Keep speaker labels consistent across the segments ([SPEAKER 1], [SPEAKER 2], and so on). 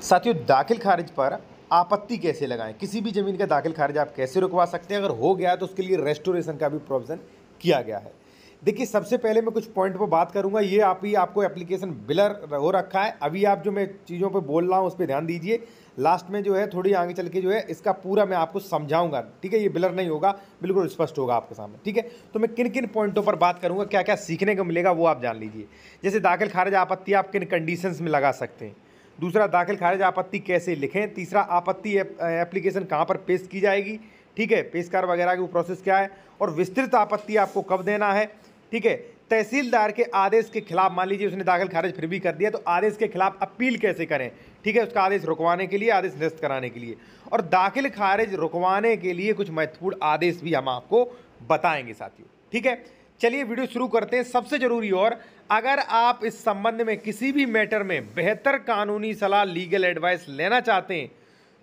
[SPEAKER 1] साथियों, दाखिल खारिज पर आपत्ति कैसे लगाएं? किसी भी ज़मीन का दाखिल खारिज आप कैसे रुकवा सकते हैं? अगर हो गया है तो उसके लिए रेस्टोरेशन का भी प्रोविज़न किया गया है। देखिए, सबसे पहले मैं कुछ पॉइंट पर बात करूंगा। ये आपको एप्लीकेशन बिलर हो रखा है। अभी आप जो मैं चीज़ों पे बोल रहा हूँ उस पर ध्यान दीजिए। लास्ट में जो है थोड़ी आगे चल के जो है इसका पूरा मैं आपको समझाऊंगा। ठीक है, ये बिलर नहीं होगा, बिल्कुल स्पष्ट होगा आपके सामने। ठीक है, तो मैं किन किन पॉइंटों पर बात करूंगा, क्या क्या सीखने को मिलेगा वो आप जान लीजिए। जैसे दाखिल खारिज आपत्ति आप किन कंडीशंस में लगा सकते हैं। दूसरा, दाखिल खारिज आपत्ति कैसे लिखें। तीसरा, आपत्ति एप्लीकेशन कहाँ पर पेश की जाएगी। ठीक है, पेशकार वगैरह की वो प्रोसेस क्या है। और विस्तृत आपत्ति आपको कब देना है। ठीक है, तहसीलदार के आदेश के खिलाफ, मान लीजिए उसने दाखिल खारिज फिर भी कर दिया, तो आदेश के खिलाफ अपील कैसे करें। ठीक है, उसका आदेश रुकवाने के लिए, आदेश निरस्त कराने के लिए। और दाखिल खारिज रुकवाने के लिए कुछ महत्वपूर्ण आदेश भी हम आपको बताएंगे साथियों। ठीक है, चलिए वीडियो शुरू करते हैं। सबसे जरूरी, और अगर आप इस संबंध में किसी भी मैटर में बेहतर कानूनी सलाह, लीगल एडवाइस लेना चाहते हैं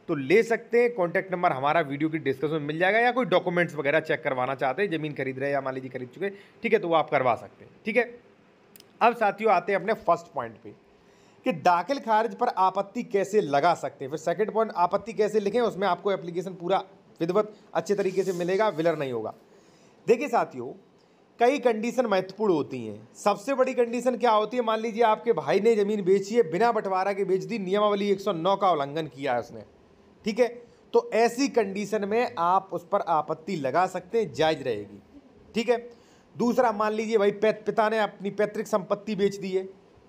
[SPEAKER 1] तो ले सकते हैं। कॉन्टैक्ट नंबर हमारा वीडियो की डिस्क्रिप्शन में मिल जाएगा। या कोई डॉक्यूमेंट्स वगैरह चेक करवाना चाहते हैं, जमीन खरीद रहे हैं या मान लीजिए खरीद चुके, ठीक है, तो वो आप करवा सकते हैं। ठीक है, अब साथियों आते हैं अपने फर्स्ट पॉइंट पे कि दाखिल खारिज पर आपत्ति कैसे लगा सकते हैं। फिर सेकंड पॉइंट, आपत्ति कैसे लिखें, उसमें आपको एप्लीकेशन पूरा विधिवत अच्छे तरीके से मिलेगा, विलर नहीं होगा। देखिए साथियों, कई कंडीशन महत्वपूर्ण होती हैं। सबसे बड़ी कंडीशन क्या होती है, मान लीजिए आपके भाई ने जमीन बेची है, बिना बंटवारा के बेच दी, नियमावली 109 का उल्लंघन किया है उसने। ठीक है, तो ऐसी कंडीशन में आप उस पर आपत्ति लगा सकते हैं, जायज रहेगी। ठीक है, दूसरा, मान लीजिए भाई पिता ने अपनी पैतृक संपत्ति बेच दी है।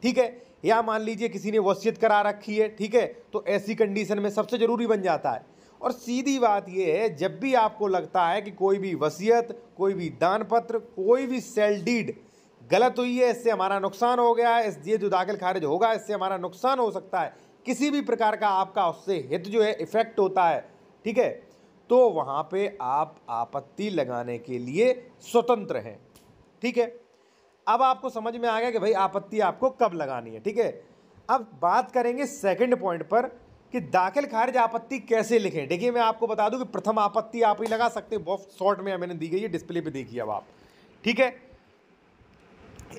[SPEAKER 1] ठीक है, या मान लीजिए किसी ने वसीयत करा रखी है। ठीक है, तो ऐसी कंडीशन में सबसे जरूरी बन जाता है। और सीधी बात यह है, जब भी आपको लगता है कि कोई भी वसीयत, कोई भी दान पत्र, कोई भी सेल डीड गलत हुई है, इससे हमारा नुकसान हो गया है, ये जो दाखिल खारिज होगा इससे हमारा नुकसान हो सकता है, किसी भी प्रकार का आपका उससे हित जो है इफेक्ट होता है, ठीक है, तो वहां पे आप आपत्ति लगाने के लिए स्वतंत्र हैं। ठीक है, अब आपको समझ में आ गया कि भाई आपत्ति आपको कब लगानी है। ठीक है, अब बात करेंगे सेकंड पॉइंट पर कि दाखिल खारिज आपत्ति कैसे लिखें। देखिए, मैं आपको बता दूं कि प्रथम आपत्ति आप ही लगा सकते हैं, बहुत शॉर्ट में मैंने दी गई है, डिस्प्ले पे देखिए अब आप। ठीक है,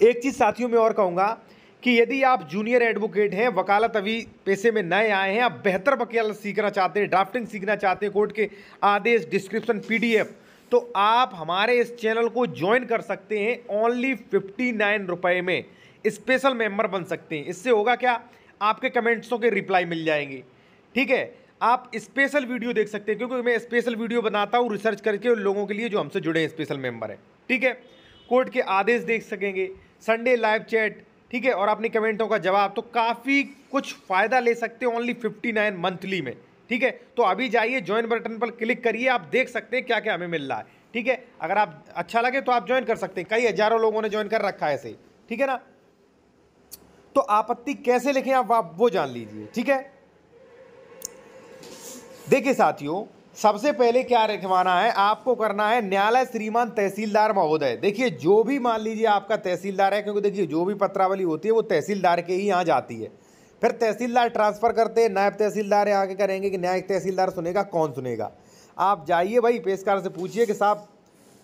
[SPEAKER 1] एक चीज साथियों में और कहूंगा कि यदि आप जूनियर एडवोकेट हैं, वकालत अभी पेशे में नए आए हैं, आप बेहतर वकालत सीखना चाहते हैं, ड्राफ्टिंग सीखना चाहते हैं, कोर्ट के आदेश, डिस्क्रिप्शन, पीडीएफ, तो आप हमारे इस चैनल को ज्वाइन कर सकते हैं। ओनली 59 रुपए में स्पेशल मेंबर बन सकते हैं। इससे होगा क्या, आपके कमेंट्सों के रिप्लाई मिल जाएंगे। ठीक है, आप स्पेशल वीडियो देख सकते हैं, क्योंकि मैं स्पेशल वीडियो बनाता हूं रिसर्च करके उन लोगों के लिए जो हमसे जुड़े हैं, स्पेशल मेंबर हैं। ठीक है, कोर्ट के आदेश देख सकेंगे, संडे लाइव चैट, ठीक है, और अपनी कमेंटों का जवाब, तो काफ़ी कुछ फ़ायदा ले सकते हैं ओनली 59 मंथली में। ठीक है, तो अभी जाइए ज्वाइन बटन पर क्लिक करिए, आप देख सकते हैं क्या क्या हमें मिल रहा है। ठीक है, अगर आप अच्छा लगे तो आप ज्वाइन कर सकते हैं, कई हजारों लोगों ने ज्वाइन कर रखा है ऐसे। ठीक है ना, तो आपत्ति कैसे लिखें आप वो जान लीजिए। ठीक है, देखिए साथियों, सबसे पहले क्या लिखवाना है आपको, करना है न्यायालय श्रीमान तहसीलदार महोदय। देखिए, जो भी मान लीजिए आपका तहसीलदार है, क्योंकि देखिए जो भी पत्रावली होती है वो तहसीलदार के ही यहाँ जाती है, फिर तहसीलदार ट्रांसफर करते हैं, नायब तहसीलदार यहाँ आके करेंगे कि न्यायिक तहसीलदार सुनेगा, कौन सुनेगा। आप जाइए भाई पेशकार से पूछिए कि साहब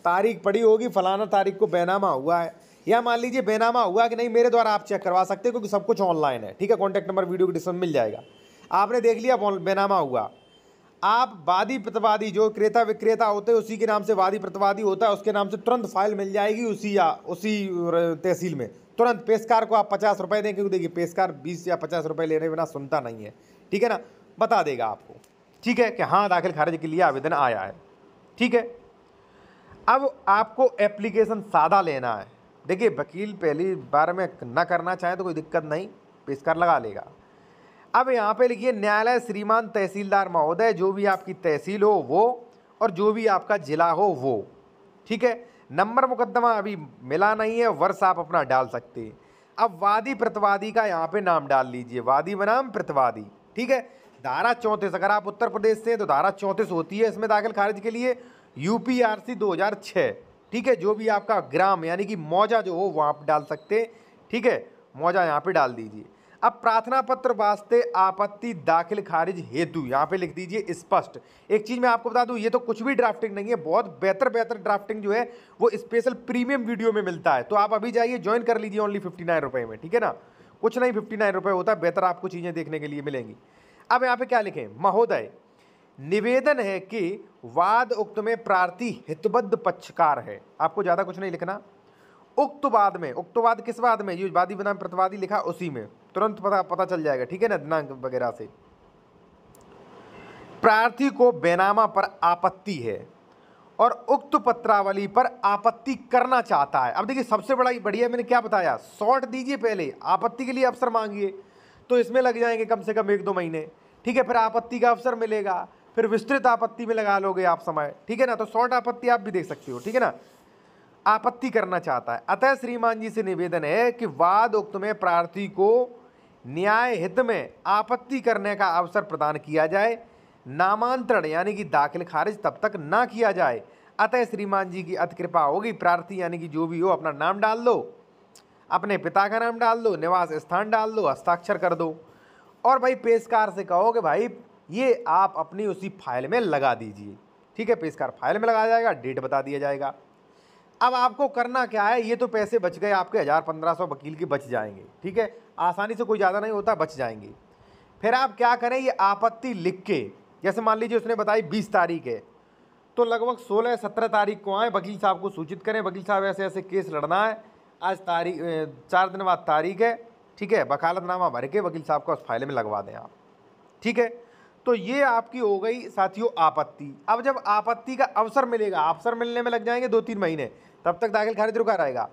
[SPEAKER 1] तारीख पड़ी होगी, फलाना तारीख को बेनामा हुआ है, या मान लीजिए बेनामा हुआ कि नहीं, मेरे द्वारा आप चेक करवा सकते हैं, क्योंकि सब कुछ ऑनलाइन है। ठीक है, कॉन्टैक्ट नंबर वीडियो के डिस्क्रिप्शन मिल जाएगा। आपने देख लिया बेनामा हुआ, आप वादी प्रतिवादी, जो क्रेता विक्रेता होते हैं उसी के नाम से वादी प्रतिवादी होता है, उसके नाम से तुरंत फाइल मिल जाएगी उसी तहसील में। तुरंत पेशकार को आप 50 रुपये दें, क्योंकि देखिए पेशकार 20 या 50 रुपये लेने बिना सुनता नहीं है। ठीक है ना, बता देगा आपको। ठीक है, कि हाँ दाखिल खारिज के लिए आवेदन आया है। ठीक है, अब आपको एप्लीकेशन सादा लेना है। देखिए, वकील पहली बार में ना करना चाहे तो कोई दिक्कत नहीं, पेशकार लगा लेगा। अब यहाँ पे लिखिए न्यायालय श्रीमान तहसीलदार महोदय, जो भी आपकी तहसील हो वो, और जो भी आपका जिला हो वो। ठीक है, नंबर मुकदमा अभी मिला नहीं है, वर्ष आप अपना डाल सकते हैं। अब वादी प्रतिवादी का यहाँ पे नाम डाल लीजिए, वादी बनाम प्रतिवादी। ठीक है, धारा 34, अगर आप उत्तर प्रदेश से हैं तो धारा 34 होती है इसमें दाखिल खारिज के लिए, यूपीआरसी 2006। ठीक है, जो भी आपका ग्राम यानी कि मौजा जो हो वो आप डाल सकते हैं। ठीक है, मौजा यहाँ पे डाल दीजिए। अब प्रार्थना पत्र वास्ते आपत्ति दाखिल खारिज हेतु यहाँ पे लिख दीजिए स्पष्ट। एक चीज मैं आपको बता दूं, ये तो कुछ भी ड्राफ्टिंग नहीं है, बहुत बेहतर ड्राफ्टिंग जो है वो स्पेशल प्रीमियम वीडियो में मिलता है। तो आप अभी जाइए ज्वाइन कर लीजिए ओनली 59 रुपए में। ठीक है ना, कुछ नहीं 59 रुपए होता है, बेहतर आपको चीजें देखने के लिए मिलेंगी। अब यहाँ पे क्या लिखें, महोदय निवेदन है कि वाद उक्त में प्रार्थी हितबद्ध पक्षकार है। आपको ज्यादा कुछ नहीं लिखना। उक्त वाद में, उक्त वाद किस वाद में, ये वादी बनाम प्रतिवादी लिखा उसी में तुरंत पता चल जाएगा, ठीक है ना, दिनांक वगैरह से। प्रार्थी को बैनामा पर आपत्ति है और उक्त पत्रावली पर आपत्ति करना चाहता है। अब देखिए सबसे बड़ा बढ़िया मैंने क्या बताया, शॉर्ट दीजिए, पहले आपत्ति के लिए अवसर मांगिए, तो इसमें लग जाएंगे कम से कम 1-2 महीने, ठीक है। फिर आपत्ति का अवसर मिलेगा, फिर विस्तृत आपत्ति में लगा लोगे आप समय, ठीक है ना। तो शॉर्ट आपत्ति आप भी देख सकते हो, ठीक है ना। आपत्ति करना चाहता है। अतः श्रीमान जी से निवेदन है कि वाद उक्त में प्रार्थी को न्याय हित में आपत्ति करने का अवसर प्रदान किया जाए, नामांतरण यानी कि दाखिल खारिज तब तक ना किया जाए। अतः श्रीमान जी की अति कृपा होगी। प्रार्थी यानी कि जो भी हो अपना नाम डाल दो, अपने पिता का नाम डाल दो, निवास स्थान डाल दो, हस्ताक्षर कर दो, और भाई पेशकार से कहो कि भाई ये आप अपनी उसी फाइल में लगा दीजिए, ठीक है। पेशकार फाइल में लगाया जाएगा, डेट बता दिया जाएगा। अब आपको करना क्या है, ये तो पैसे बच गए आपके 1000-1500 वकील के बच जाएंगे, ठीक है। आसानी से कोई ज़्यादा नहीं होता, बच जाएंगे। फिर आप क्या करें, ये आपत्ति लिख के, जैसे मान लीजिए उसने बताई 20 तारीख है, तो लगभग 16-17 तारीख को आए, वकील साहब को सूचित करें, वकील साहब ऐसे ऐसे केस लड़ना है, आज तारीख 4 दिन बाद तारीख है, ठीक है। वकालतनामा भर के वकील साहब को उस फाइल में लगवा दें आप, ठीक है। तो ये आपकी हो गई साथियों आपत्ति। अब जब आपत्ति का अवसर मिलेगा, अवसर मिलने में लग जाएंगे 2-3 महीने, तब तक दाखिल खारिज रुका रहेगा।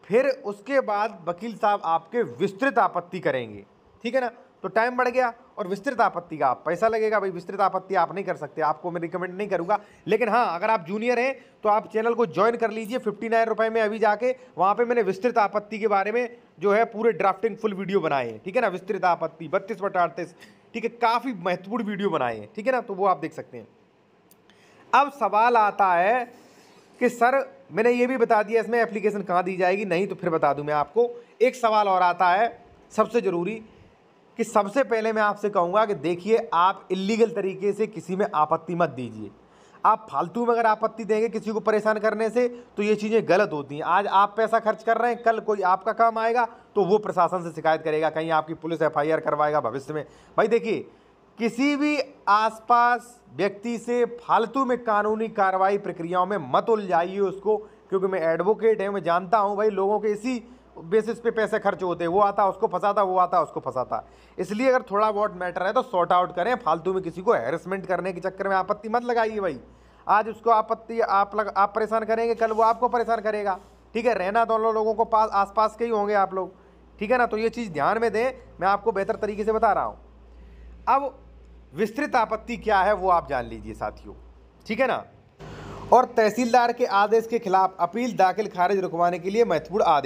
[SPEAKER 1] फिर उसके बाद वकील साहब आपके विस्तृत आपत्ति करेंगे, ठीक है ना। तो टाइम बढ़ गया, और विस्तृत आपत्ति का पैसा लगेगा भाई। विस्तृत आपत्ति आप नहीं कर सकते, आपको मैं रिकमेंड नहीं करूंगा। लेकिन हाँ, अगर आप जूनियर हैं तो आप चैनल को ज्वाइन कर लीजिए 59 रुपये में अभी जाके। वहाँ पे मैंने विस्तृत आपत्ति के बारे में जो है पूरे ड्राफ्टिंग फुल वीडियो बनाए हैं, ठीक है ना। विस्तृत आपत्ति 32/38, ठीक है, काफ़ी महत्वपूर्ण वीडियो बनाए हैं, ठीक है ना। तो वो आप देख सकते हैं। अब सवाल आता है कि सर मैंने ये भी बता दिया इसमें एप्लीकेशन कहाँ दी जाएगी, नहीं तो फिर बता दूं मैं आपको। एक सवाल और आता है सबसे ज़रूरी, कि सबसे पहले मैं आपसे कहूँगा कि देखिए आप इल्लीगल तरीके से किसी में आपत्ति मत दीजिए। आप फालतू में अगर आपत्ति देंगे किसी को परेशान करने से, तो ये चीज़ें गलत होती हैं। आज आप पैसा खर्च कर रहे हैं, कल कोई आपका काम आएगा तो वो प्रशासन से शिकायत करेगा, कहीं आपकी पुलिस FIR करवाएगा भविष्य में। भाई देखिए, किसी भी आसपास व्यक्ति से फालतू में कानूनी कार्रवाई प्रक्रियाओं में मत उलझाइए उसको, क्योंकि मैं एडवोकेट है, मैं जानता हूँ भाई लोगों के इसी बेसिस पे पैसे खर्च होते हैं। वो आता उसको फंसाता, वो आता उसको फंसाता। इसलिए अगर थोड़ा बहुत मैटर है तो सॉर्ट आउट करें, फालतू में किसी को हैरेसमेंट करने के चक्कर में आपत्ति मत लगाइए भाई। आज उसको आपत्ति आप परेशान करेंगे, कल वो आपको परेशान करेगा, ठीक है। रहना दोनों लोगों को पास आसपास के ही होंगे आप लोग, ठीक है ना। तो ये चीज़ ध्यान में दें, मैं आपको बेहतर तरीके से बता रहा हूँ। अब विस्तृत आपत्ति क्या है वो आप जान लीजिए साथियों, ठीक है ना। और तहसीलदार के आदेश के खिलाफ अपील दाखिल खारिज रुकवाने के लिए महत्वपूर्ण आदेश।